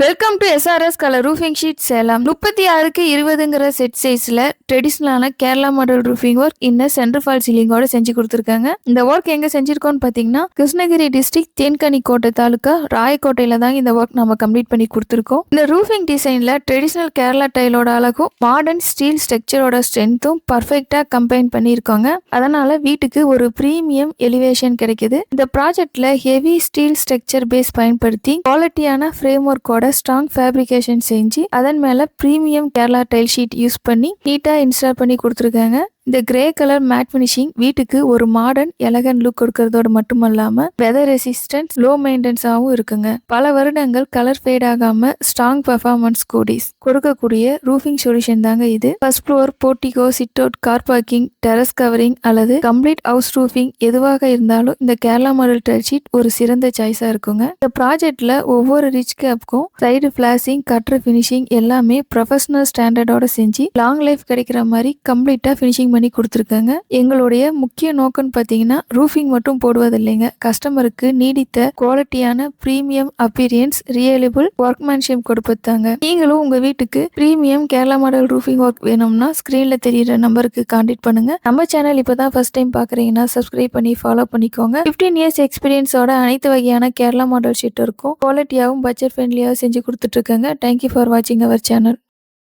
Welcome to SRS colour roofing sheet Salem. 36க்கு 20ங்கிற set சைஸ்ல ட்ரெடிஷ்னலான கேரளா மாடல் ரூஃபிங் ஒர்க் இன்னும் சென்டர் ஃபால் சீலிங்கோட செஞ்சு கொடுத்துருக்காங்க. இந்த ஒர்க் எங்க செஞ்சிருக்கோம்னு பாத்தீங்கன்னா கிருஷ்ணகிரி டிஸ்ட்ரிக்ட் தேன்கனி கோட்டை தாலுக்கா ராயக்கோட்டையில தான் இந்த ஒர்க் நம்ம கம்ப்ளீட் பண்ணி கொடுத்துருக்கோம். இந்த ரூஃபிங் டிசைன்ல ட்ரெடிஷ்னல் கேரளா டைலோட அழகும் மாடர்ன் ஸ்டீல் ஸ்ட்ரக்சரோட ஸ்ட்ரென்த்தும் பர்ஃபெக்டா கம்பைன் பண்ணியிருக்காங்க. அதனால வீட்டுக்கு ஒரு பிரீமியம் எலிவேஷன் கிடைக்குது. இந்த ப்ராஜெக்ட்ல ஹெவி ஸ்டீல் ஸ்ட்ரக்சர் பேஸ் பயன்படுத்தி குவாலிட்டியான ஃப்ரேம் ஒர்க்கோட ஸ்ட்ராங் ஃபேப்ரிகேஷன் செஞ்சு அதன் மேல premium Kerala tile sheet use பண்ணி நீட்டா இன்ஸ்டால் பண்ணி கொடுத்துருக்காங்க. இந்த கிரே கலர் மேட் ஃபினிஷிங் வீட்டுக்கு ஒரு மாடர்ன் எலகன்ட் லுக் கொடுக்கறதோட மட்டுமல்லாம வெதர் ரெசிஸ்டன்ஸ் லோ மெயின்டெனன்ஸாவும் இருக்குங்க. பல வருடங்கள் கலர் ஃபேட் ஆகாம ஸ்ட்ராங் பெர்ஃபார்மன்ஸ் கூடிஸ் கொடுக்கக்கூடிய ரூஃபிங் சொல்யூஷன் தாங்க இது. First floor, portico, sit out, car parking, terrace covering அல்லது கம்ப்ளீட் ஹவுஸ் ரூஃபிங் எதுவாக இருந்தாலும் இந்த கேரளா மாடல் டைல் ஷீட் ஒரு சிறந்த சாய்ஸா இருக்குங்க. இந்த ப்ராஜெக்ட்ல ஒவ்வொரு ரிச் கேப்க்கும் சைடு ஃபிளாஷிங், கட்டர் ஃபினிஷிங் எல்லாமே ப்ரொஃபஷனல் ஸ்டாண்டர்டோட செஞ்சு லாங் லைஃப் கிடைக்கிற மாதிரி கம்ப்ளீட்டா ஃபினிஷிங் பண்ணி கொடுத்துருக்காங்க. எங்களுடைய முக்கிய நோக்கம்னு பார்த்தீங்கன்னா ரூஃபிங் மட்டும் போடுவது இல்லைங்க, கஸ்டமருக்கு நீடித்த குவாலிட்டியான பிரீமியம் அப்பீரியன்ஸ், ரியலபிள் ஒர்க்மேன்ஷிப் கொடுப்பதாங்க. நீங்களும் உங்க வீட்டுக்கு premium Kerala model roofing work வேணும்னா ஸ்கிரீன்ல தெரியுற நம்பருக்கு கான்டாக்ட் பண்ணுங்க. நம்ம சேனல் இப்பதான் ஃபர்ஸ்ட் டைம் பாக்குறீங்கன்னா சப்ஸ்கிரைப் பண்ணி ஃபாலோ பண்ணிக்கோங்க. 15 இயர்ஸ் எக்ஸ்பீரியன்ஸோட அனைத்து வகையான கேரளா மாடல் ஷீட் இருக்கும். குவாலிட்டியாகவும் பட்ஜெட் ஃப்ரெண்ட்லியாகவும் செஞ்சு கொடுத்துட்டு இருக்காங்க. தேங்க்யூ ஃபார் வாட்சிங் அவர் சேனல்.